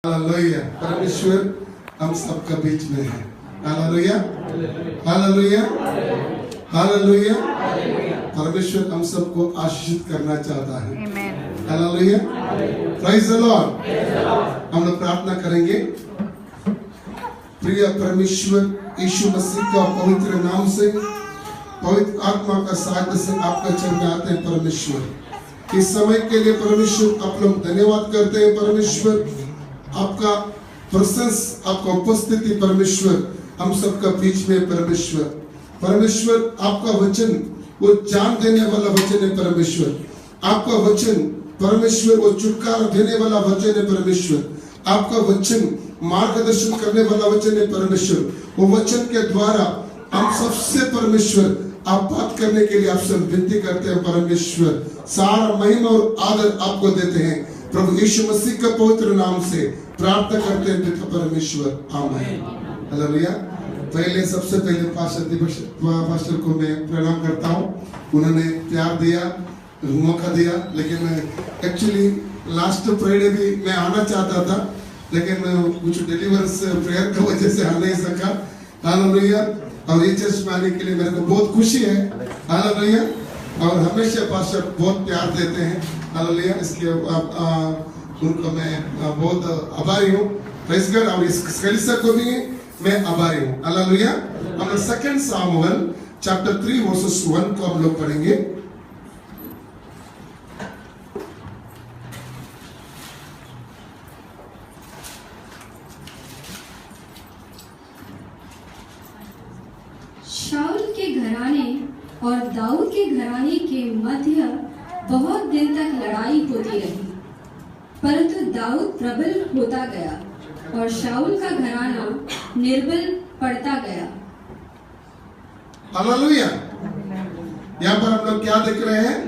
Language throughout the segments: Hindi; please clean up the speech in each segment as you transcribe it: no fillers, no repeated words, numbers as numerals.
हालेलुया। परमेश्वर हम सबका बीच में है। Hallelujah, hallelujah, hallelujah. परमेश्वर हम सबको आशीषित करना चाहता है। Hallelujah, praise the Lord. हम लोग प्रार्थना करेंगे। प्रिय परमेश्वर यीशु मसीह का पवित्र नाम से, पवित्र आत्मा का साथ से आपका चरण में आते हैं। परमेश्वर इस समय के लिए परमेश्वर आप लोग धन्यवाद करते हैं। परमेश्वर आपका प्रेजेंस, आपका उपस्थिति परमेश्वर हम सबका बीच में। परमेश्वर परमेश्वर आपका वचन वो जान देने वाला वचन है। परमेश्वर आपका वचन परमेश्वर वो छुटकारा देने वाला वचन है। परमेश्वर आपका वचन मार्गदर्शन करने वाला वचन है। परमेश्वर वो वचन के द्वारा हम सबसे परमेश्वर आप बात करने के लिए आपसे विनती करते हैं। परमेश्वर सारा महिमा और आदर आपको देते हैं। प्रभु यीशु मसीह का पवित्र नाम से प्रार्थना करते हैं पिता परमेश्वर, आमीन। हालेलुया। पहले सबसे पहले पास्टर को मैं प्रणाम करता हूँ। उन्होंने प्यार दिया, मौका दिया, लेकिन एक्चुअली लास्ट फ्राइडे भी मैं आना चाहता था, लेकिन कुछ डिलीवर्स प्रेयर की वजह से आ नहीं सका। हालेलुया। और ये चर्च में आने के लिए मेरे को बहुत खुशी है। हालेलुया। और हमेशा पास्टर बहुत प्यार देते हैं। हालेलुया। इसलिए उनको मैं बहुत आभारी हूँ। Praise God. और इस कलीसिया को भी मैं आभारी हूँ। हालेलुया। हम लोग 2 सामुएल चैप्टर 3 वर्सेस 1 को हम लोग पढ़ेंगे। शाऊल के घराने और दाऊद के घराने के मध्य बहुत दिन तक लड़ाई होती रही, परंतु दाऊद प्रबल होता गया और शाऊल का घराना निर्बल पड़ता गया। हालेलुया। यहाँ पर हम लोग क्या देख रहे हैं?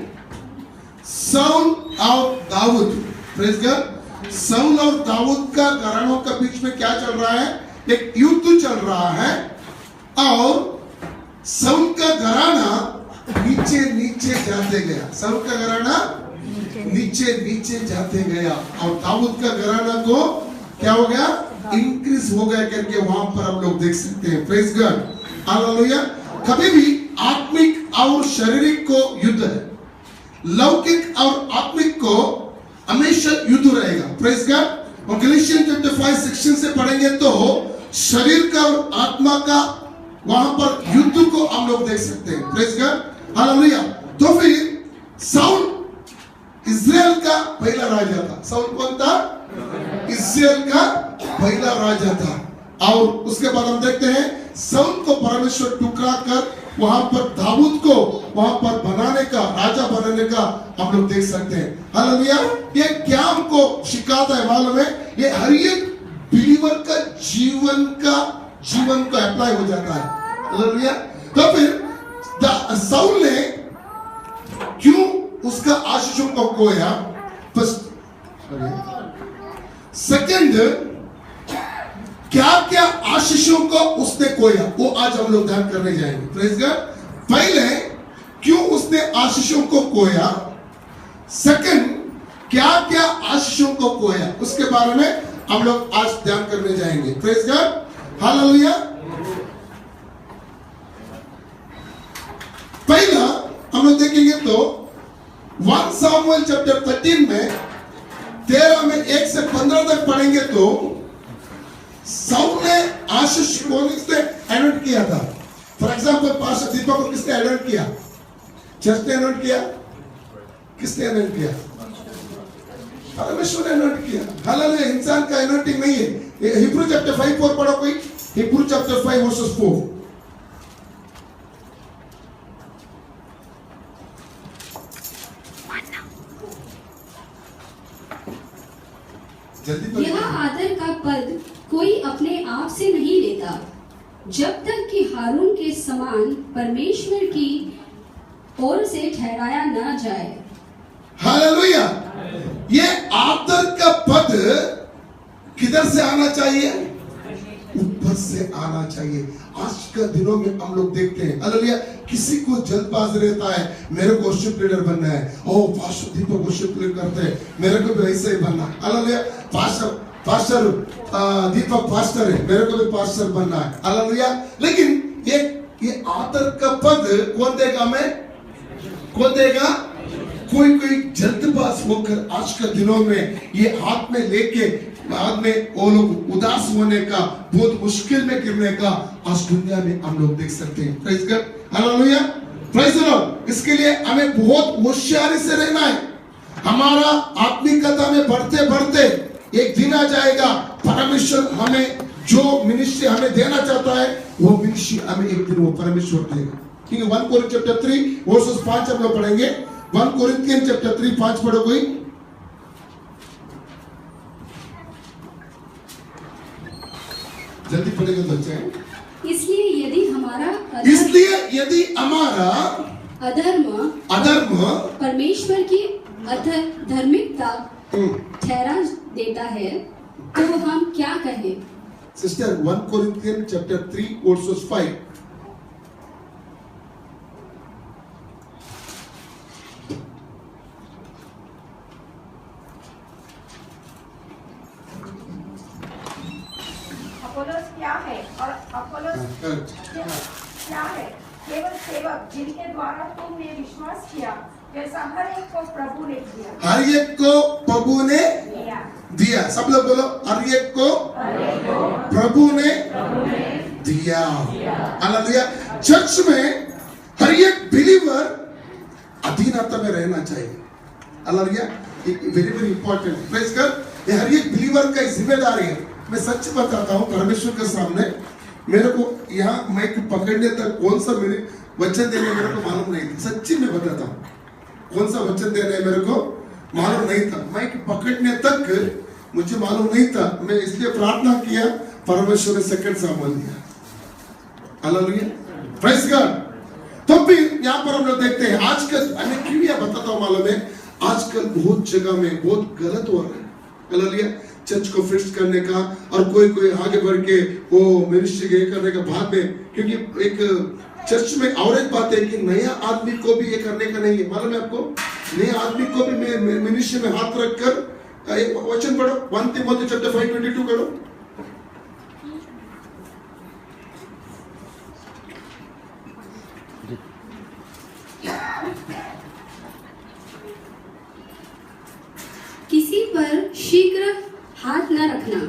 शाऊल और दाऊद। Praise God. शाऊल और दाऊद का घरानों के बीच में क्या चल रहा है? एक युद्ध चल रहा है और शाऊल का घराना नीचे नीचे जाते गया। शाऊल का घराना नीचे नीचे जाते गया और दाऊद का घराना को क्या हो गया? इंक्रीज हो गया करके वहां पर हम लोग देख सकते हैं। Praise God. हालेलुया। कभी भी आत्मिक और शारीरिक को युद्ध है, लौकिक और आत्मिक को हमेशा युद्ध रहेगा। Praise God. और गलातियन चैप्टर 5 सेक्शन से पढ़ेंगे तो शरीर का और आत्मा का वहां पर युद्ध को हम लोग देख सकते हैं। Praise God. हालेलुया। तो फिर शाऊल इज़राइल का पहला राजा था। शाऊल कौन था? इज़राइल का पहला राजा था। और उसके बाद हम देखते हैं शाऊल को परमेश्वर टुकड़ा कर वहां पर दाऊद को वहां पर बनाने का, राजा बनाने का हम लोग देख सकते हैं। हालेलुया। ये क्या हमको सिखाता है मालूम है? ये हर एक बिलीवर का जीवन को अप्लाई हो जाता है। हालेलुया। तो फिर शाऊल ने क्यों उसका आशीषों को खोया? सेकंड, क्या क्या आशीषों को उसने खोया, वो आज हम लोग ध्यान करने जाएंगे। Praise God. पहले क्यों उसने आशीषों को खोया, सेकंड क्या क्या आशीषों को खोया, उसके बारे में हम लोग आज ध्यान करने जाएंगे। Praise God. हालेलुया। पहला हम लोग देखेंगे तो 1 सामुएल चैप्टर 13 में 13 में 1 से 15 तक पढ़ेंगे तो शाऊल ने आशीष को किसने एनोट किया था? फॉर एग्जांपल पास्टर दीपक को किसने एनोट किया? चर्च ने एनोट किया? किसने एनोट किया? परमेश्वर ने एनोट किया। हालेलुया। इंसान का एनोटिंग नहीं है। हिब्रू चैप्टर 5:4 पढ़ो कोई। Hebrew chapter 5 versus 4। यह आदर का पद कोई अपने आप से नहीं लेता, जब तक कि हारून के समान परमेश्वर की ओर से ठहराया ना जाए। हालेलुया। ये आदर का पद किधर से आना चाहिए? ऊपर से आना चाहिए। आज के दिनों में हम लोग देखते हैं, हालेलुया, किसी को जल्दबाज रहता है, मेरे को वर्शिप लीडर बनना है। ओ पास्टर दीपक वर्शिप लीडर करते हैं, मेरे को भी ऐसे ही बनना है। हालेलुया। पास्टर दीपक पास्टर है, मेरे को भी पास्टर बनना है, हालेलुया। लेकिन ये आदर का पद कौन देगा? मैं कौन देगा? कोई जल्दबाज होकर आज के दिनों में ये हाथ में लेके बाद में वो लोग उदास होने का, बहुत मुश्किल में गिरने का आज दुनिया में हम लोग देख सकते हैं। Praise God, hallelujah, praise the Lord. इसके लिए हमें बहुत होशियारी से रहना है। हमारा आत्मिकता में बढ़ते बढ़ते एक दिन आ जाएगा, परमेश्वर हमें जो मिनिस्ट्री हमें देना चाहता है वो मिनिस्ट्री हमें एक दिन वो परमेश्वर देगा। ठीक है, 1 कोरिन्थियन चैप्टर 3 वर्सेस 5 हम लोग पढ़ेंगे। 1 कोरिन्थियन चैप्टर 3 5 पढ़ो कोई। जल्दी पढ़ेगा तो अच्छा है। इसलिए यदि हमारा अधर्म परमेश्वर की धार्मिकता ठहरा देता है तो हम क्या कहें? Sister, 1 Corinthian chapter 3 versus 5। Apollos क्या है और अपोलोस क्या है? केवल सेवक जिनके द्वारा तुमने विश्वास किया, जैसा हर एक को प्रभु ने दिया। हर एक को प्रभु ने दिया। सब लोग बोलो, हर एक को प्रभु ने दिया। हालेलुया। चर्च में हर एक बिलीवर अधीनता में रहना चाहिए। Hallelujah, very very important. Praise God. ये हर एक बिलीवर का जिम्मेदारी है। मैं सच बताता हूँ परमेश्वर के सामने, मेरे को यहाँ माइक पकड़ने तक कौन सा मेरे वचन देने मेरे को मालूम नहीं था। सच्ची में बताता हूँ, कौन सा वचन देना है मेरे को मालूम नहीं था। माइक पकड़ने तक मुझे मालूम नहीं था। मैं इसलिए प्रार्थना किया, परमेश्वर ने सेकंड सामान दिया। Hallelujah, praise God. तो भी यहाँ पर हम लोग देखते हैं आजकल, मैं क्यों यह बताता हूँ मालूम है, आजकल बहुत जगह में बहुत गलत हो रहा है। हालेलुया, चर्च को फिक्स करने का और कोई आगे बढ़ के वो मिनिस्ट्री करने का बाद में, क्योंकि एक चर्च में और एक बात है कि नया आदमी को भी ये करने का नहीं है। मालूम है आपको, नया आदमी को भी मिनिस्ट्री में हाथ रखकर एक वचन पढ़ो, 1 तीमुथी चैप्टर 5:22 पढ़ो। किसी पर शीघ्र हाथ न रखना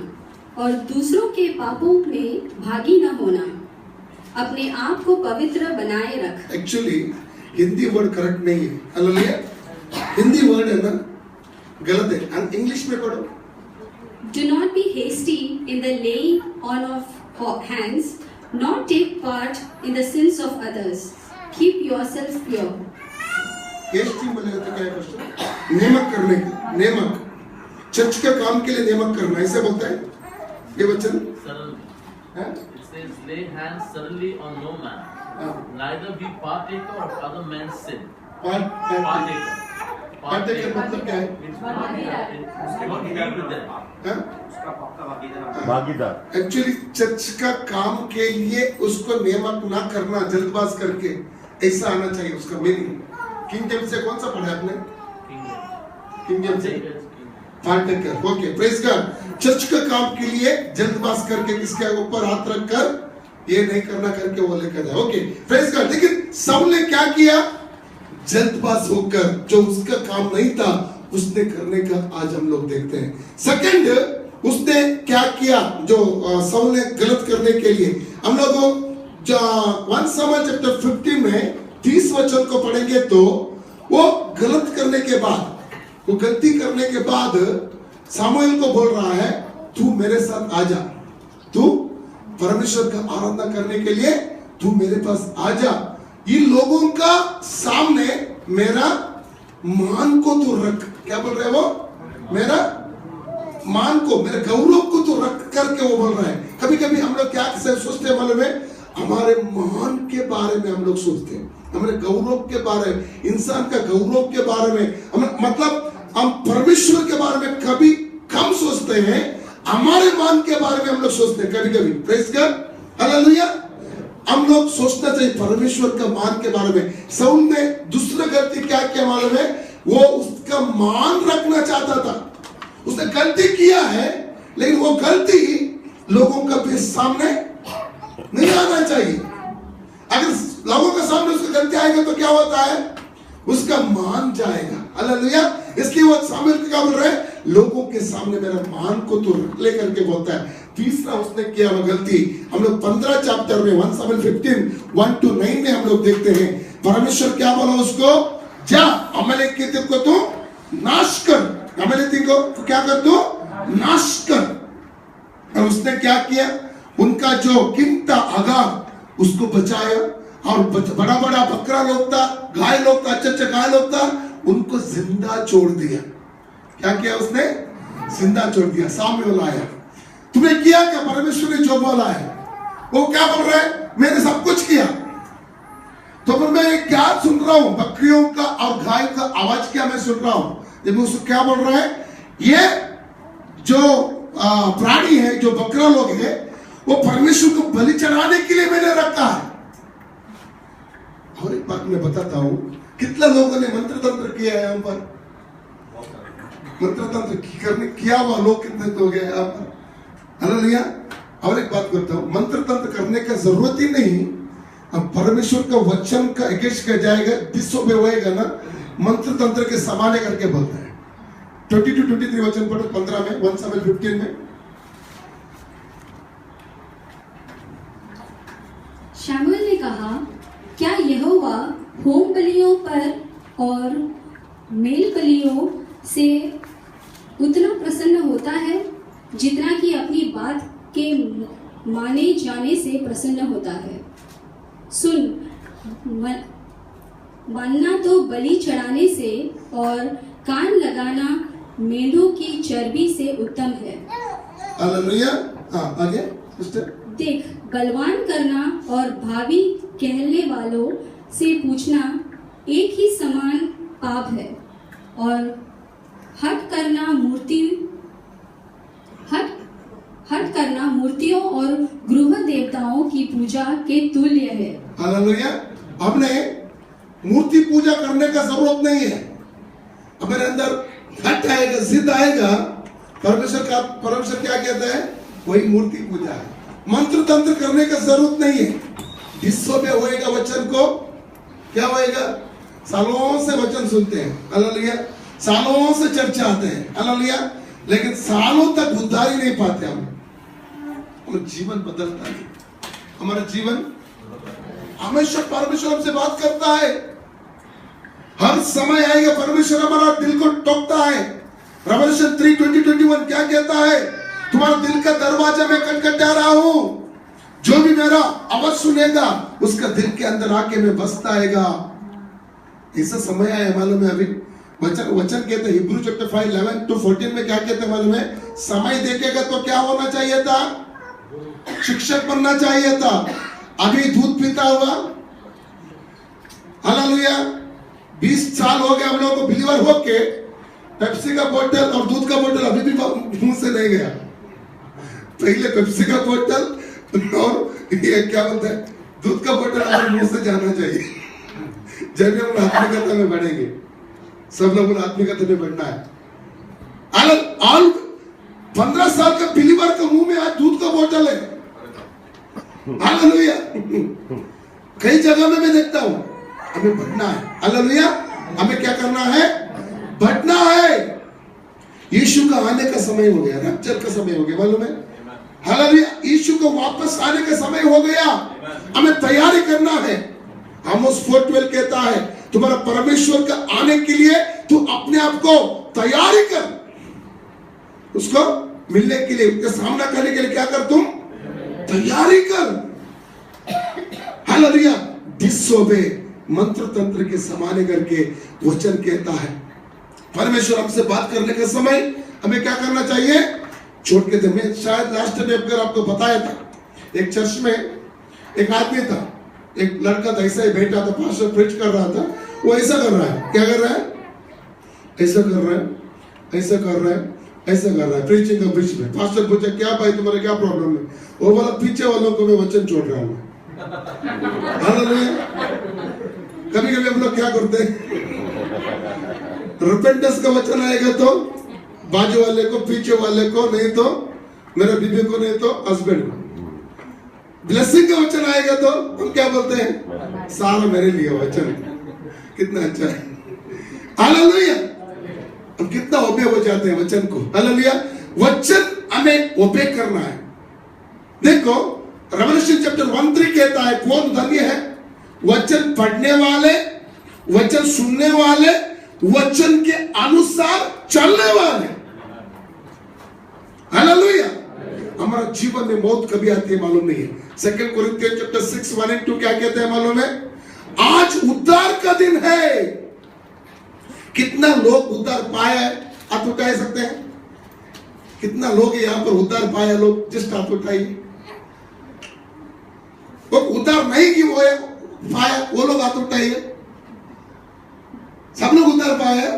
और दूसरों के पापों में भागी न होना, अपने आप को पवित्र बनाए रख। एक्चुअली हिंदी वर्ड करेक्ट नहीं है। हालेलुया, हिंदी वर्ड है ना गलत है, इंग्लिश में पढ़ो। Do not be hasty in the laying on of hands, nor take part in the sins of others. Keep yourself pure. Hasty बोले तो क्या है क्वेश्चन? नेमक करने का, नेमक चर्च के काम के लिए नेमक करना, ऐसे बोलता है ये वचन। It says, lay hands suddenly on no man, neither be partaker of other men's sin. Partaker मतलब क्या है? भागीदार। एक्चुअली चर्च का काम के लिए उसको नेमक ना करना जल्दबाज करके, ऐसा आना चाहिए उसका मीनिंग। किंग जेम्स से कौन सा पढ़ा आपने? किंग जेम्स से partaker. Okay, praise God. Church का काम के लिए जल्दबाज करके किसके ऊपर हाथ रखकर ये नहीं करना करके वो लेकर जाए। Okay, praise God. लेकिन साउल ने क्या किया? जल्दबाज होकर जो उसका काम नहीं था उसने करने का आज हम लोग देखते हैं। सेकंड, उसने क्या किया जो साउल ने गलत करने के लिए? हम लोग जो 1 शमूएल चैप्टर 50 में 30 वचन को पढ़ेंगे तो वो गलत करने के बाद, वो गलती करने के बाद सामुएल को बोल रहा है, तू मेरे साथ आ जा, तू परमेश्वर का आराधना करने के लिए तू मेरे पास आ जा। इन लोगों का सामने मेरा मान को तू रख। क्या बोल रहे वो? मेरा मान को, मेरे गौरव को तू रख करके वो बोल रहा है। कभी कभी हम लोग क्या सोचते हैं मालूम है? हमारे मान के बारे में हम लोग सोचते हैं, हमारे गौरव के बारे में, इंसान का गौरव के बारे में, मतलब हम परमेश्वर के बारे में कभी कम सोचते हैं, हमारे मान के बारे में हम लोग सोचते हैं कभी कभी। Praise God, hallelujah. हम लोग सोचना चाहिए परमेश्वर का मान के बारे में। साउल ने दूसरा गलती क्या किया मालूम है? वो उसका मान रखना चाहता था। उसने गलती किया है लेकिन वो गलती लोगों के सामने नहीं आना चाहिए। अगर लोगों के सामने उसकी गलती आएगी तो क्या होता है, उसका मान जाएगा। हालेलुया। इसलिए वो सामने क्या बोल रहे हैं, लोगों के सामने मेरा मान को तो लेकर के बोलता है। तीसरा उसने किया वो गलती, हम लोग 15 चैप्टर में 1 Samuel 15:1-9 में हम लोग देखते हैं, परमेश्वर क्या बोला उसको, जा अमलेकियों को तू नाश कर, अमलेकियों को क्या कर, तू नाश कर। और उसने क्या किया, उनका जो कीमता आगार उसको बचाया, और बड़ा बड़ा बकरा लोग था, गाय लोग था, अच्छे गाय लोग था, उनको जिंदा छोड़ दिया। क्या किया उसने, जिंदा छोड़ दिया। सामुएल आया, तुमने किया क्या, परमेश्वर ने जो बोला है। वो क्या बोल रहा है, मैंने सब कुछ किया। तो फिर मैं क्या सुन रहा हूं, बकरियों का और गाय का आवाज क्या मैं सुन रहा हूं। जब उसको क्या बोल रहा है, ये जो प्राणी है, जो बकरा लोग है, वो परमेश्वर को बलि चढ़ाने के लिए मैंने रखा है। और एक बात मैं बताता हूं, कितना लोगों ने मंत्र तंत्र किया है यहाँ पर, मंत्र तंत्र करने किया हुआ लोग कितने लोग हैं यहाँ पर। हालेलुया। और एक बात करता हूं, मंत्र तंत्र करने का जरूरत ही नहीं। अब परमेश्वर का वचन का अगेंस्ट कर जाएगा, डिसोबे होएगा ना, मंत्र तंत्र के समाने करके बोलता है। 22-23 वचन पढ़ो 15 में, 1 Samuel 15 में। शमूएल ने कहा, क्या यहोवा होम बलियों पर और मेल बलियों से उतना प्रसन्न होता है जितना कि अपनी बात के माने जाने से प्रसन्न होता है। सुन, मानना तो बलि चढ़ाने से और कान लगाना मेंढों की चर्बी से उत्तम है। हालेलुया। हाँ, आगे सिस्टर। देख, बलवान करना और भावी कहने वालों से पूछना एक ही समान पाप है, और हट करना मूर्तियों और गृह देवताओं की पूजा के तुल्य है। हालेलुया। हमने मूर्ति पूजा करने का जरूरत नहीं है। हमारे अंदर हट आएगा, जिद आएगा, परमेश्वर क्या कहता है, वही मूर्ति पूजा है। मंत्र तंत्र करने का जरूरत नहीं है। हिस्सों में होएगा वचन को, क्या होएगा, सालों से वचन सुनते हैं। हालेलुया। सालों से चर्चा आते हैं। हालेलुया। लेकिन सालों तक उद्धार ही नहीं पाते हम। हमारा जीवन बदलता है, हमारा जीवन हमेशा परमेश्वर हमसे बात करता है। हर समय आएगा परमेश्वर हमारा दिल को टोकता है। रेवलेशन 3:20-21 क्या कहता है, तुम्हारा दिल का दरवाजा मैं खटखटा रहा हूं, जो भी मेरा आवाज सुनेगा उसका दिल के अंदर आके मैं बसता आएगा। ऐसा समय आया मालूम है। अभी वचन कहते हैं हिब्रू चैप्टर 5:11-14 में क्या कहते हैं मालूम है, समय देखेगा तो क्या होना चाहिए था, शिक्षक बनना चाहिए था। अभी दूध पीता हुआ, हालेलुया, 20 साल हो गए हम लोगों को बिलीवर होके, पेप्सी का बोतल और दूध का बोतल अभी भी मुंह से नहीं गया। पहले पेप्सी का बोतल और ये क्या बोलते हैं, दूध का बोतल हमारे मुंह से जाना चाहिए। जब हम आत्मिकता में बढ़ेंगे, सब लोगों को आत्मिकता में बढ़ना है। 15 साल का बिलीवर के मुंह में आज दूध का बोतल है। हालेलुया। कई जगह में मैं देखता हूं, हमें बढ़ना है। हालेलुया। हमें क्या करना है, बढ़ना है। यीशु का आने का समय हो गया, रैप्चर का समय हो गया, मालूम है। हालेलुया। यीशु को वापस आने का समय हो गया, हमें तैयारी करना है। आमोस 4:12 कहता है, तुम्हारा परमेश्वर का आने के लिए तू अपने आप को तैयारी कर, उसको मिलने के लिए, उसका सामना करने के लिए क्या कर, तुम तैयारी कर। हालेलुया। डिसोबे, मंत्र तंत्र के समाने करके वचन कहता है परमेश्वर हमसे बात करने का समय हमें क्या करना चाहिए, छोड़ के दे। मैं शायद लास्ट टाइम अगर आपको बताया था, एक चर्च में एक आदमी था, एक लड़का था, ऐसा ही बैठा था, पास्टर प्रीच कर रहा था, वो ऐसा कर रहा है, क्या कर रहा है, ऐसा कर रहा है, ऐसा कर रहा है, ऐसा कर रहा है, प्रीचिंग का बीच में। पास्टर पूछा, क्या भाई तुम्हारा क्या प्रॉब्लम है? वो बोला, पीछे वालों को मैं वचन छोड़ रहा हूँ। कभी कभी हम लोग क्या करते हैं, रिपेंटेंस का वचन आएगा तो बाजू वाले को, पीछे वाले को, नहीं तो मेरे बीबी को नहीं तो हस्बैंड को। ब्लेसिंग का वचन आएगा तो हम क्या बोलते हैं, सारा मेरे लिए वचन। कितना अच्छा है, हालेलुया। हम कितना ओबे हो जाते हैं वचन को, हालेलुया। वचन हमें ओबे करना है। देखो रेवलेशन चैप्टर 1:3 कहता है, कौन धन्य है, वचन पढ़ने वाले, वचन सुनने वाले, वचन के अनुसार चलने वाले, हालेलुया। हमारा जीवन में मौत कभी आती है मालूम नहीं है। 2 कोरिन्थियंस चैप्टर 6:1-2 क्या कहते हैं मालूम है, आज उद्धार का दिन है। कितना लोग उद्धार पाया है, हाथ उठा सकते हैं? कितना लोग यहां पर उद्धार पाया, लोग जिस हाथ उठाइए। वो उद्धार नहीं की वो पाया, वो लोग हाथ उठाइए। सब लोग उद्धार पाया है,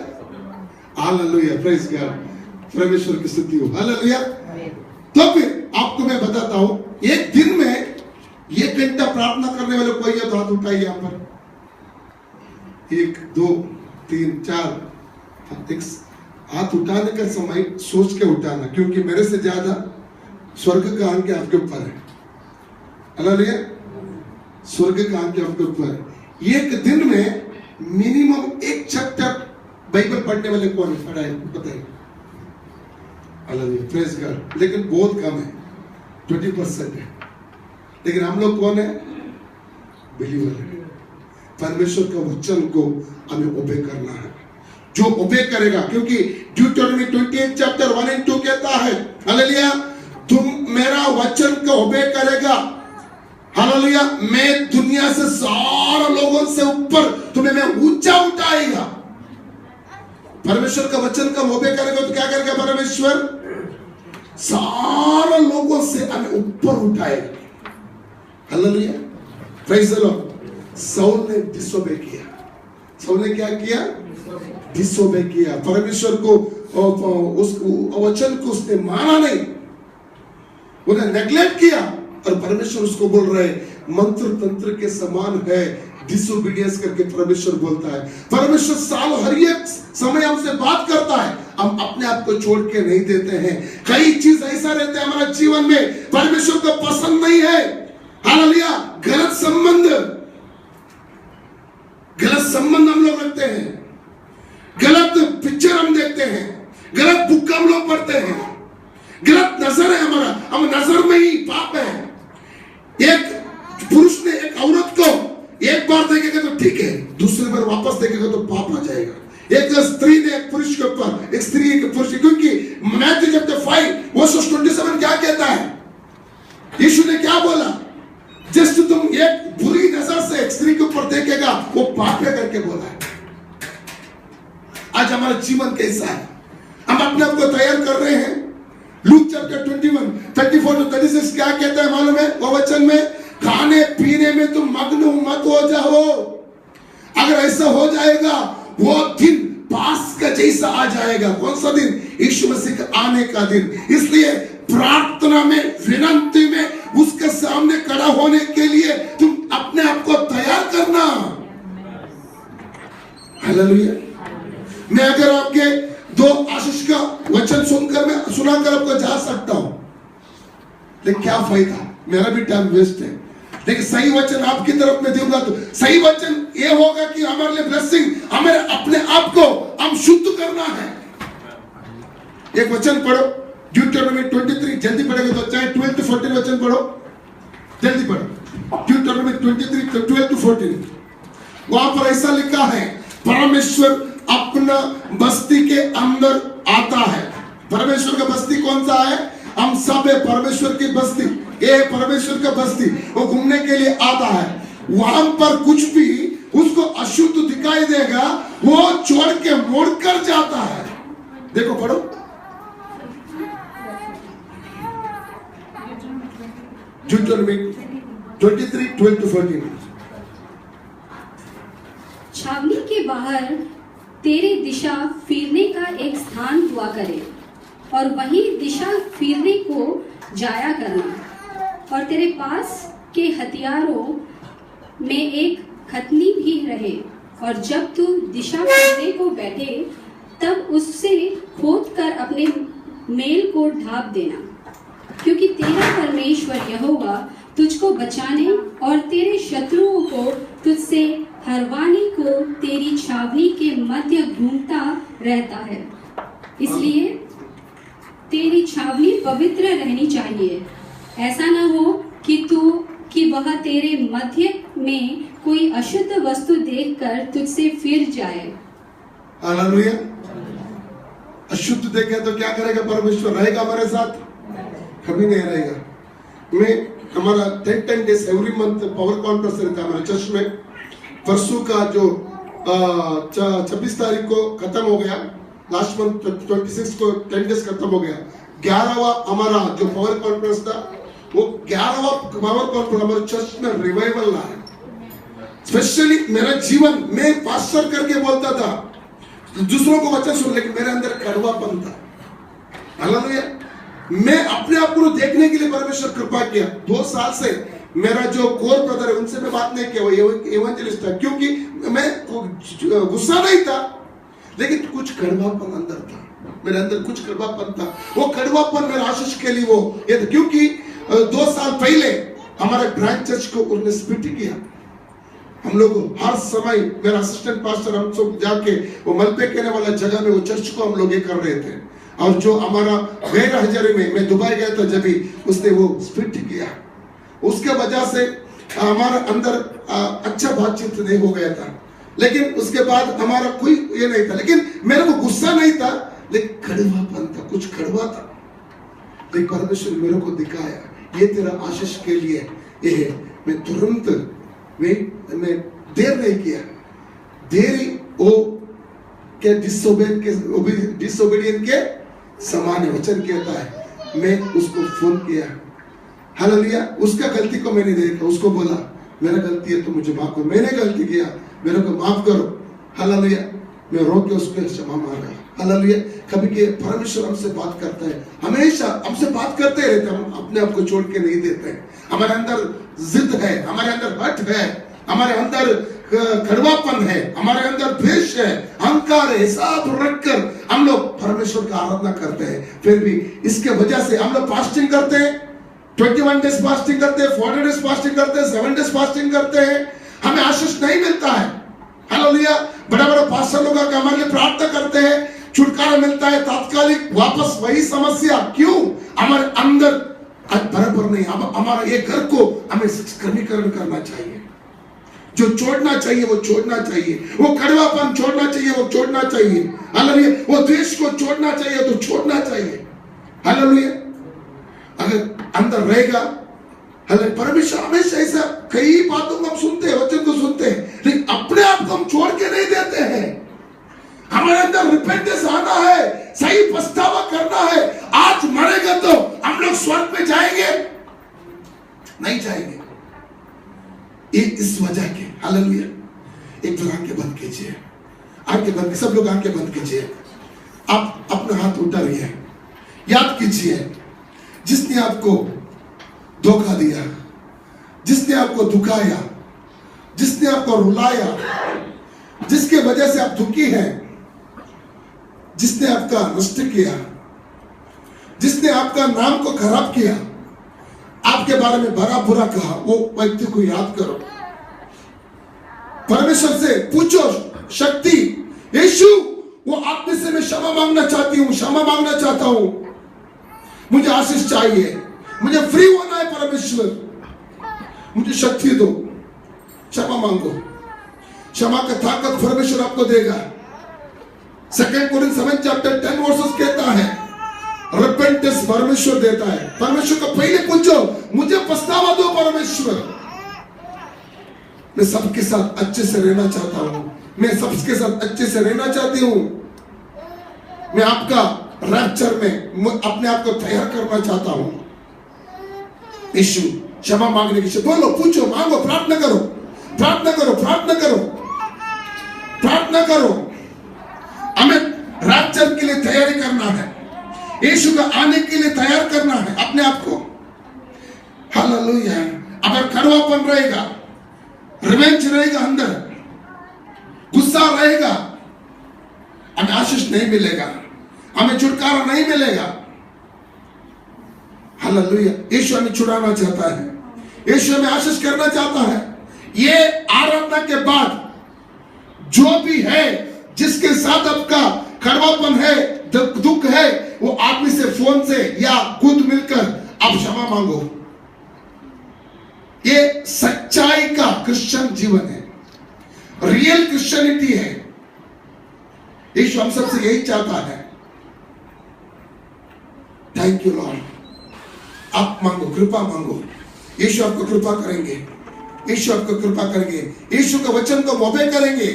हालेलुया, प्रेज गॉड, परमेश्वर की स्तुति हो, हालेलुया। तो फिर आपको मैं बताता हूं, एक दिन में 1 घंटा प्रार्थना करने वाले कोई है तो हाथ उठाइए यहां पर। 1 2 3 4 हाथ उठाने का समय सोच के उठाना, क्योंकि मेरे से ज्यादा स्वर्ग का आंख आपके ऊपर है, हालेलुया। स्वर्ग का आंख आपके ऊपर है। एक दिन में मिनिमम 1 चैप्टर बाइबल पढ़ने वाले कौन है, पढ़ाए बताइए, हालेलुया, प्रेज गॉड। लेकिन बहुत कम है, 20% है। लेकिन हम लोग कौन है, बिलीवर है। परमेश्वर का वचन को हमें ओबे करना है। जो ओबे करेगा, क्योंकि ड्यूटोनॉमी 28 चैप्टर 1-2 कहता है, हालेलुया, तुम मेरा वचन को ओबे करेगा, हालेलुया, मैं दुनिया से सारे लोगों से ऊपर तुम्हें मैं ऊंचा उठाएगा। परमेश्वर का वचन का ओबे करेगा तो क्या करेगा परमेश्वर, सारे लोगों से हमें ऊपर उठाएगा, hallelujah, praise the Lord. Saul ने डिसोबे किया। साउल ने क्या किया, डिसोबे किया। परमेश्वर को उस वचन को उसने माना नहीं, उन्हें नेग्लेक्ट किया, और परमेश्वर उसको बोल रहे मंत्र तंत्र के समान है, डिसोबीडियंस करके परमेश्वर बोलता है। परमेश्वर साल हर एक समय हमसे बात करता है, हम अपने आप को छोड़ के नहीं देते हैं। कई चीज ऐसा रहते हैं हमारे जीवन में परमेश्वर को पसंद नहीं है, हालेलुया। गलत संबंध हम लोग रखते हैं, गलत पिक्चर हम देखते हैं, गलत बुक हम लोग पढ़ते हैं, गलत नजर है हमारा, हम नजर में ही पाप है। एक पुरुष ने एक औरत को एक बार देखेगा तो ठीक है, दूसरी बार वापस देखेगा तो पाप आ जाएगा। एक स्त्री ने एक पुरुष के ऊपर, एक स्त्री एक पुरुष, क्योंकि मैथ्यू चैप्टर 5:27 क्या कहता है, यीशु ने क्या बोला, जस्ट तुम एक बुरी नजर से एक स्त्री के ऊपर देखेगा वो पाप है करके बोला है। आज हमारा जीवन कैसा है, हम अपने आप को तैयार कर रहे हैं। लूक चैप्टर 21:34-36 क्या कहता है मालूम है, वो वचन में, खाने पीने में तुम मग्न मत हो जाओ। अगर ऐसा हो जाएगा वो दिन पास का जैसा आ जाएगा। कौन सा दिन, यीशु मसीह का आने का दिन। इसलिए प्रार्थना में, विनती में उसके सामने खड़ा होने के लिए तुम अपने आप को तैयार करना, हालेलुया। मैं अगर आपके 2 आशीष का वचन सुनाकर आपको जा सकता हूं, लेकिन क्या फायदा, मेरा भी टाइम वेस्ट है। लेकिन सही वचन आपकी तरफ में दूंगा तो सही वचन ये होगा कि हमारे लिए ब्लेसिंग, हमें अपने आप को हम शुद्ध करना है। एक वचन पढ़ो, ड्यूटोनॉमी 23, जल्दी पढ़ेगा तो चाहे 12-14 वचन पढ़ो, जल्दी पढ़ो। ड्यूटोनॉमी 23:12-14, वहां पर ऐसा लिखा है, परमेश्वर अपना बस्ती के अंदर आता है। परमेश्वर का बस्ती कौन सा है, हम सब है परमेश्वर की बस्ती, ये परमेश्वर का बस्ती। वो घूमने के लिए आता है, वहां पर कुछ भी उसको अशुद्ध दिखाई देगा वो छोड़ के मुड़कर जाता है। देखो पढ़ो, ड्यूटोनॉमी 23:12-14। छावनी के बाहर तेरी दिशा फिरने का एक स्थान हुआ करे, और वही दिशा फिरने को जाया करना, और तेरे पास के हथियारों में एक खतनी भी रहे, और जब तू दिशा फिरने को बैठे तब उससे खोद कर अपने मेल को ढाप देना। क्योंकि तेरा परमेश्वर यहोवा तुझको बचाने और तेरे शत्रुओं को तुझसे हरवाने को तेरी छावनी के मध्य घूमता रहता है। इसलिए तेरी छावनी पवित्र रहनी चाहिए, ऐसा न हो कि वह तेरे मध्य में कोई अशुद्ध वस्तु देखकर तुझसे फिर जाए। हालेलुया। अशुद्ध देखे तो क्या करेगा परमेश्वर? रहेगा हमारे साथ? कभी नहीं रहेगा। मैं हमारा 10 days every month power conference रहता है हमारे चर्च में। परसों का जो 26 तारीख को खत्म हो गया, लास्ट मंथ 26 को 10 days खत्म हो गया। 11वां हमारा जो पावर कॉन्फ्रेंस था, वो 11वां पावर कॉन्फ्रेंस हमारे चर्च में रिवाइवल लाया। स्पेशली मेरा जीवन, मैं पास्टर करके बोलता था, दूसरों को वचन सुन, लेकिन मेरे अंदर कड़वापन था। हालेलुया। मैं अपने आप को देखने के लिए परमेश्वर कृपा किया। 2 साल से मेरा जो कोर ब्रदर है उनसे मैं बात नहीं किया, वो इवेंजलिस्ट था, क्योंकि मैं गुस्सा नहीं था, लेकिन कुछ कड़वापन अंदर था। मेरे अंदर कुछ कड़वापन था। वो कड़वापन मेरे आशीष के लिए वो ये था, क्योंकि 2 साल पहले हमारे ब्रांच चर्च को उन्होंने स्प्लिट किया। हम लोग हर समय, मेरा असिस्टेंट पास्टर, हम सब जाके वो मलपे कहने वाला जगह में वो चर्च को हम लोग ये कर रहे थे। और जो हमारा गैर हाजिरी में मैं दुबई गया था, जब भी उसने वो स्प्लिट किया, उसके वजह से हमारा अंदर अच्छा बातचीत नहीं हो गया था। लेकिन उसके बाद हमारा कोई ये नहीं था, लेकिन मेरे को गुस्सा नहीं था, लेकिन कड़वापन था, कुछ कड़वा था। लेकिन परमेश्वर मेरे को दिखाया ये तेरा आशीष के लिए ये है। मैं तुरंत मैं देर नहीं किया। देरी वो क्या डिसोबीडियंट के समान वचन कहता है। मैं उसको फोन किया, हालेलुया। उसका गलती को मैंने देखा, उसको बोला मेरा गलती है तो मुझे माफ करो, मैंने गलती किया, मेरे को माफ करो। हालेलुया। मैं रो के उसको क्षमा मांगा। हालेलुया। कभी के परमेश्वर हमसे बात करता है, हमेशा हमसे बात करते रहते हैं। हम अपने आप को छोड़ के नहीं देते हैं। हमारे अंदर जिद है, हमारे अंदर हट है, हमारे अंदर कड़वापन है, हमारे अंदर द्वेष है, अहंकार है, सब रखकर हम लोग परमेश्वर का आराधना करते हैं। फिर भी इसके वजह से हम लोग फास्टिंग करते हैं, 21 days फास्टिंग करते हैं, 40 days फास्टिंग करते हैं, 7 days फास्टिंग करते हैं, हमें आशीष नहीं मिलता है। हालेलुया। बड़ा बड़ा पास्टर लोग आके हमारे लिए प्रार्थना करते हैं, छुटकारा मिलता है तात्कालिक, वापस वही समस्या। क्यों? हमारे अंदर बराबर नहीं। हमारा ये घर को हमें क्रमीकरण करना चाहिए। जो छोड़ना चाहिए वो छोड़ना चाहिए, वो कड़वापन छोड़ना चाहिए वो छोड़ना चाहिए। हालेलुया। वो द्वेष को छोड़ना चाहिए तो छोड़ना चाहिए। हालेलुया। अगर अंदर रहेगा, हालेलुया, परमेश्वर हमेशा ऐसा कई बातों को हम सुनते हैं, वचन को सुनते हैं, लेकिन अपने आप को हम छोड़ के नहीं देते हैं। हमारे अंदर रिपेंटेंस आना है, सही पछतावा करना है। आज मरेगा तो हम लोग स्वर्ग में जाएंगे? नहीं जाएंगे। इस वजह के, हालेलुया। एक बार आंखें बंद कीजिए, आंखें बंद, सब लोग आंखें बंद कीजिए। आप अपना हाथ उठाइए, याद कीजिए जिसने आपको धोखा दिया, जिसने आपको दुखाया, जिसने आपको रुलाया, जिसके वजह से आप दुखी हैं, जिसने आपका नष्ट किया, जिसने आपका नाम को खराब किया, आपके बारे में बड़ा बुरा कहा, वो व्यक्ति को याद करो। परमेश्वर से पूछो, शक्ति यीशु, वो आपने से मैं क्षमा मांगना चाहती हूँ, क्षमा मांगना चाहता हूँ, मुझे आशीष चाहिए, मुझे फ्री होना है। परमेश्वर मुझे शक्ति दो, क्षमा मांगो। क्षमा का ताकत परमेश्वर आपको देगा। 2 Corinthians 7 chapter 10 verses कहता है, रिपेंटेंस परमेश्वर देता है। परमेश्वर को पहले पूछो, मुझे पछतावा दो परमेश्वर, मैं सबके साथ अच्छे से रहना चाहता हूं, मैं सबके साथ अच्छे से रहना चाहती हूं, मैं आपका रैप्चर में अपने आप को तैयार करना चाहता हूं। यीशु क्षमा मांगने की बोलो, पूछो, मांगो, प्रार्थना करो, प्रार्थना करो, प्रार्थना करो, प्रार्थना करो। हमें रैप्चर के लिए तैयारी करना है, यीशु का आने के लिए तैयार करना है अपने आप को। हालेलुया। अगर कड़वापन रहेगा, रिवेंज रहेगा, अंदर गुस्सा रहेगा, हमें आशीष नहीं मिलेगा, हमें छुटकारा नहीं मिलेगा। हालेलुया। यीशु हमें छुड़ाना चाहता है, यीशु हमें आशीष करना चाहता है। ये आराधना के बाद जो भी है, जिसके साथ आपका कड़वापन है, दुख है, वो आदमी से फोन से या खुद मिलकर आप क्षमा मांगो। ये सच्चाई का क्रिश्चियन जीवन है, रियल क्रिश्चियनिटी है। यीशु हम सबसे यही चाहता है। Thank you Lord. आप मांगो, कृपा मांगो, यीशु आपको कृपा करेंगे, यीशु आपको कृपा करेंगे, यीशु का वचन को ओबे करेंगे,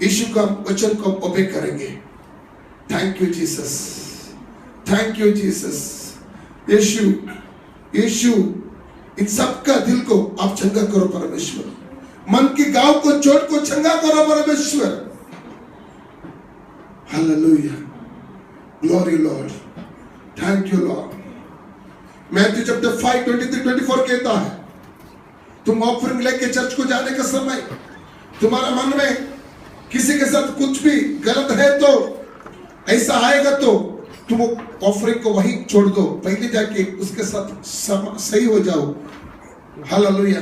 यीशु का वचन को ओबे करेंगे। Thank you Jesus, thank you Jesus. यीशु, यीशु, इन सबका दिल को आप चंगा करो परमेश्वर, मन की गांव को चोट को चंगा करो परमेश्वर। Hallelujah, glory Lord, thank you Lord. Matthew chapter 5 23-24 कहता है, तुम ऑफरिंग लेके चर्च को जाने का समय, तुम्हारा मन में किसी के साथ कुछ भी गलत है तो ऐसा आएगा तो तुम ऑफरिंग को वहीं छोड़ दो, पहले जाके उसके साथ सही हो जाओ। हालेलुया।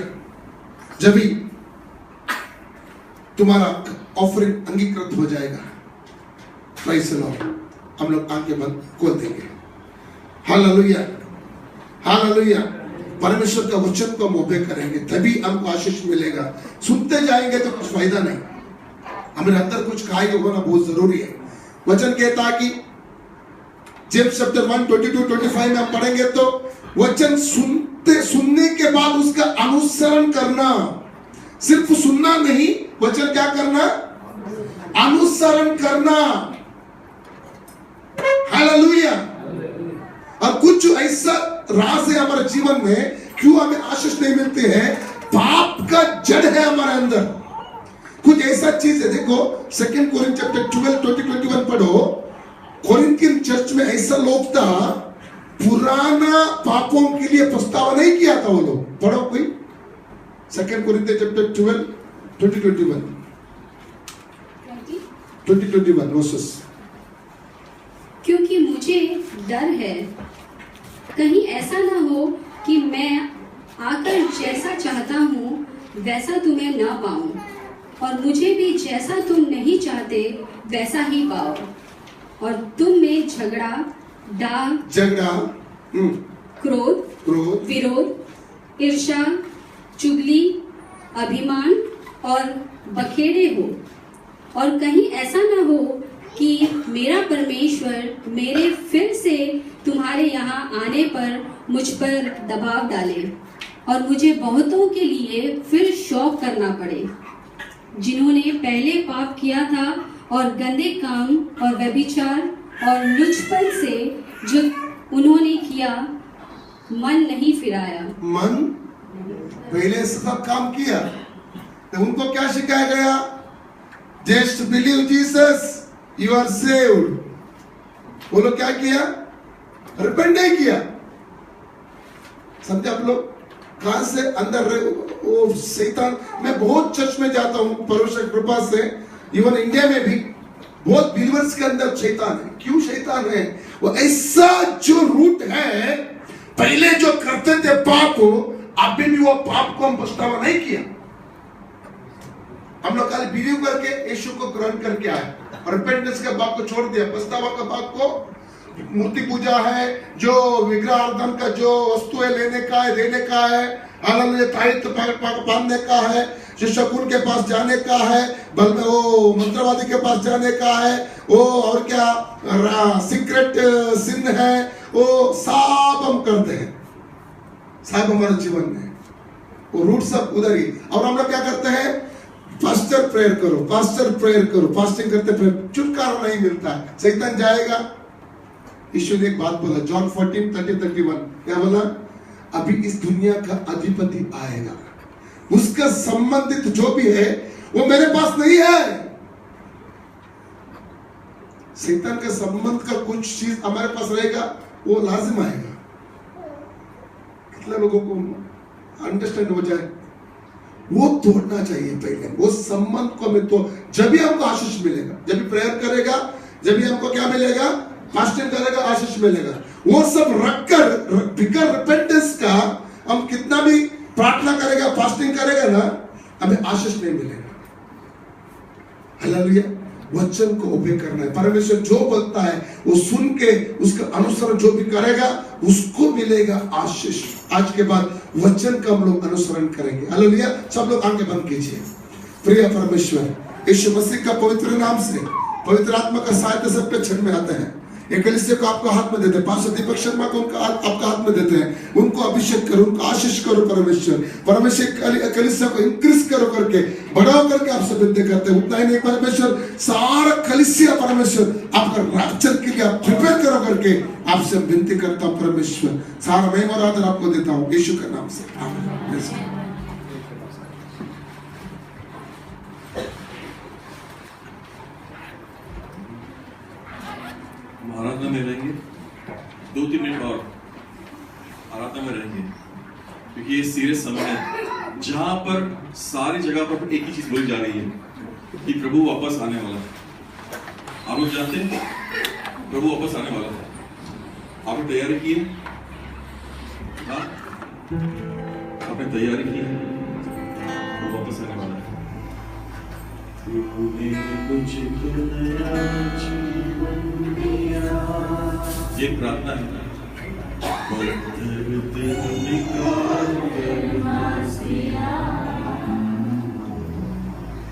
जब भी तुम्हारा ऑफरिंग अंगीकृत हो जाएगा। Praise the Lord. हम लोग आंखें बंद खोल देंगे। Hallelujah, hallelujah. परमेश्वर का वचन को हम ओबे करेंगे, तभी हमको आशीष मिलेगा। सुनते जाएंगे तो कुछ फायदा नहीं, हमारे अंदर कुछ कार्य होना बहुत जरूरी है। वचन कहता है कि जेम्स चैप्टर 1 22-25 में हम पढ़ेंगे तो वचन सुनने के बाद उसका अनुसरण करना, सिर्फ सुनना नहीं, वचन क्या करना, अनुसरण करना। हालेलुया। और कुछ ऐसा राज है हमारे जीवन में, क्यों हमें आशीष नहीं मिलते हैं, पाप का जड़ है हमारे अंदर। कुछ ऐसा चीज है, देखो 2 कोरिन्थ चैप्टर 12 20-21 पढ़ो। कोरिन्थियन चर्च में ऐसा लोग था, पुराना पापों के लिए पछतावा नहीं किया था वो लोग। पढ़ो कोई 2 कोरिन्थ चैप्टर 12 20-21 वर्सेस। क्योंकि मुझे डर है, कहीं ऐसा ना हो कि मैं आकर जैसा चाहता हूँ वैसा तुम्हें ना पाऊं, और मुझे भी जैसा तुम नहीं चाहते वैसा ही पाओ, और तुम में झगड़ा, क्रोध, विरोध, ईर्ष्या, चुगली, अभिमान और बखेड़े हो, और कहीं ऐसा ना हो कि मेरा परमेश्वर मेरे फिर से तुम्हारे यहाँ आने पर मुझ पर दबाव डाले और मुझे बहुतों के लिए फिर शौक करना पड़े, जिन्होंने पहले पाप किया था और गंदे काम और व्यभिचार और लुचपन से जो उन्होंने किया मन नहीं फिराया। मन पहले सब काम किया तो उनको क्या सिखाया गया, just believe Jesus you are saved. वो लोग क्या किया, रिपेंट नहीं किया। समझे आप लोग, कहां से अंदर वो शैतान। मैं बहुत चर्च में जाता हूं परमेश्वर की कृपा से, इवन इंडिया में भी बहुत बिलीवर्स के अंदर शैतान है। क्यों शैतान है, वो ऐसा जो रूट है, पहले जो करते थे पाप, अभी भी वो पाप को हम पछतावा नहीं किया। हम लोग खाली बिलीव करके यीशु को ग्रहण करके आए और रिपेंटेंस के बात को छोड़ दिया, पछतावा का बात को। मूर्ति पूजा है, जो विग्रहाराधन का जो वस्तु है लेने का है, देने का है, हालेलुया, ताईत बांधने का है, शकुन के पास जाने का है, वो मंत्रवादी के पास जाने का है, वो और क्या सीक्रेट सिन है, वो सब हम करते हैं, सब हमारे जीवन में वो रूट सब उधर ही। और हम लोग क्या करते हैं, पास्टर प्रेयर करो, पास्टर प्रेयर करो, फास्टिंग करते प्रेयर, छुटकारा नहीं मिलता है, शैतान जाएगा। यीशु ने एक बात बोला, जॉन 14:30-31, क्या बोला, अभी इस दुनिया का अधिपति आएगा, उसका संबंधित जो भी है वो मेरे पास नहीं है। शैतान के संबंध का कुछ चीज हमारे पास रहेगा, वो लाजिम आएगा। कितने लोगों को अंडरस्टैंड हो जाए, वो तोड़ना चाहिए पहले, वो संबंध को हमें तो, जब भी हमको आशीष मिलेगा, जब भी प्रेयर करेगा, जब भी हमको क्या मिलेगा, फास्टिंग करेगा आशीष मिलेगा। वो सब रखकर बिगर रिपेंटेंस का हम कितना भी प्रार्थना करेगा, फास्टिंग करेगा ना, हमें आशीष नहीं मिलेगा। हालेलुया। वचन को ओबे करना है। परमेश्वर जो बोलता है वो सुन के उसका अनुसरण जो भी करेगा उसको मिलेगा आशीष। आज के बाद वचन का हम लोग अनुसरण करेंगे। हालेलुया। सब लोग आंखें बंद कीजिए। प्रिय परमेश्वर, यीशु मसीह का पवित्र नाम से पवित्र आत्मा का सहायता सब पे क्षण में आता है। ये कलीसिया को आपको हाथ में देते हैं, पास्टर दीपक शर्मा को उनका आपका हाथ में देते हैं। उनको अभिषेक करो, उनको आशीष करो परमेश्वर। परमेश्वर कलीसिया को इंक्रीज करो करके, बढ़ाओ करके आपसे विनती करते हैं। उतना ही नहीं परमेश्वर, सारा कलीसिया परमेश्वर आपका रैप्चर के लिए आप प्रिपेयर करो करके आपसे विनती करता हूँ परमेश्वर। सारा महिमा और आदर आपको देता हूँ यीशु के नाम से, आमीन। आराधना में रहेंगे 2-3 मिनट और आराधना में रहेंगे, क्योंकि ये सीरियस समय है जहां पर सारी जगह पर एक ही चीज बोली जा रही है कि प्रभु वापस आने वाला है। आप लोग जानते हैं प्रभु वापस आने वाला है। आपने तैयारी की है? हाँ, आपने तैयारी की है? वो वापस आने वाला है। ये प्रार्थना है।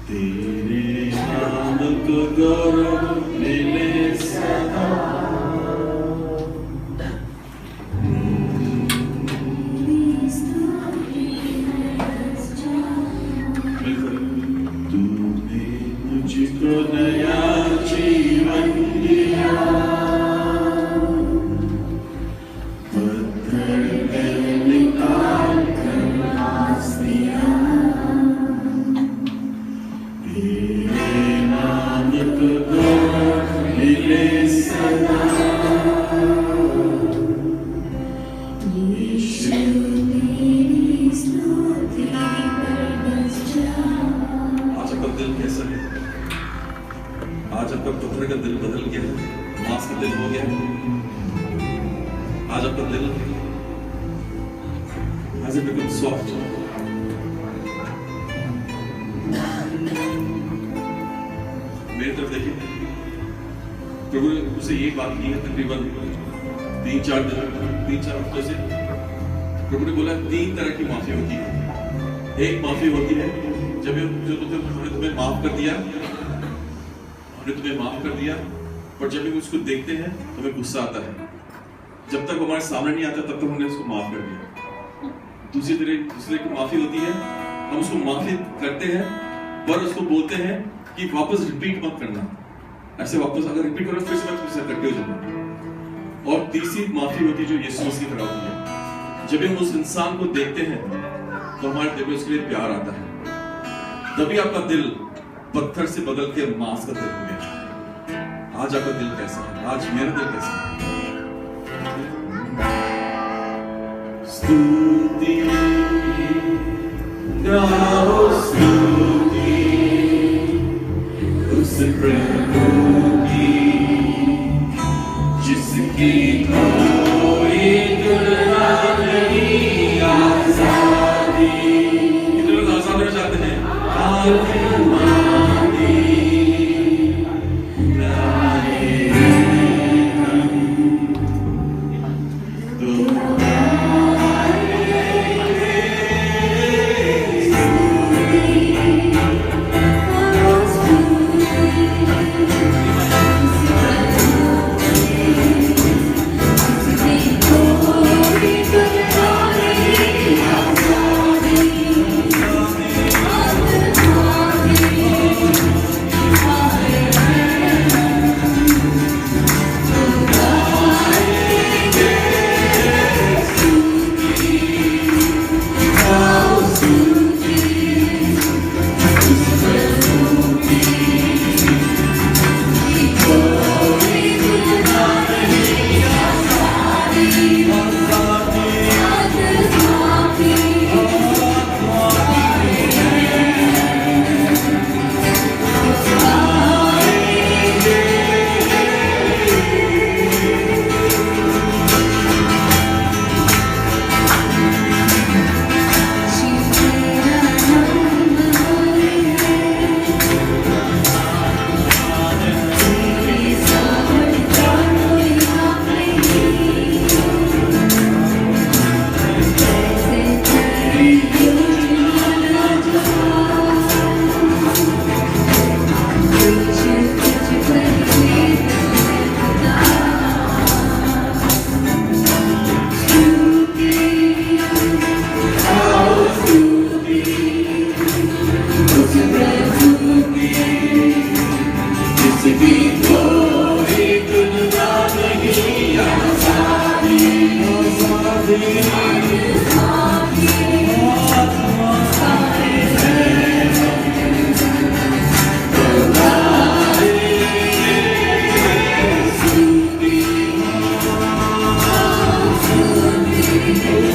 तेरे नाम को गौरव मिले सदा, तूने मुझको नया जीवन दिया, पत्थर का दिल बदल गया है, मांस का दिल हो गया है। आज आपका दिल has it become soft? मेरी तरफ देखिए, प्रभु ने उसे ये बात की है तकरीबन 3-4 हफ्तों से। प्रभु ने बोला 3 तरह की माफी होती है। एक माफी होती है जब जो तुम्हें माफ कर दिया, तुम्हें माफ कर दिया, पर जब हम उसको देखते हैं तो हमें गुस्सा आता है। जब तक हमारे सामने नहीं आता तब तक हमने उसको माफ कर दिया। दूसरी की माफी होती है, हम उसको माफी करते हैं पर उसको बोलते हैं कि वापस रिपीट मत करना, ऐसे वापस अगर रिपीट करो फिर से मैं तुमसे इकट्ठे हो जाऊंगा। और तीसरी माफी होती है जो यीशु मसीह की तरह होती है। जब हम उस इंसान को देखते हैं तो हमारे दिल में उसके लिए प्यार आता है। तभी आपका दिल पत्थर से बदल के मांस का दिल हो गया। आज आपका दिल कैसा है? आज मेरा दिल कैसा है? स्तुति गाओ, स्तुति उस प्रभु की जिसकी कोई तुलना नहीं। आजादी, कितने लोग आजाद होना चाहते हैं? Hallelujah.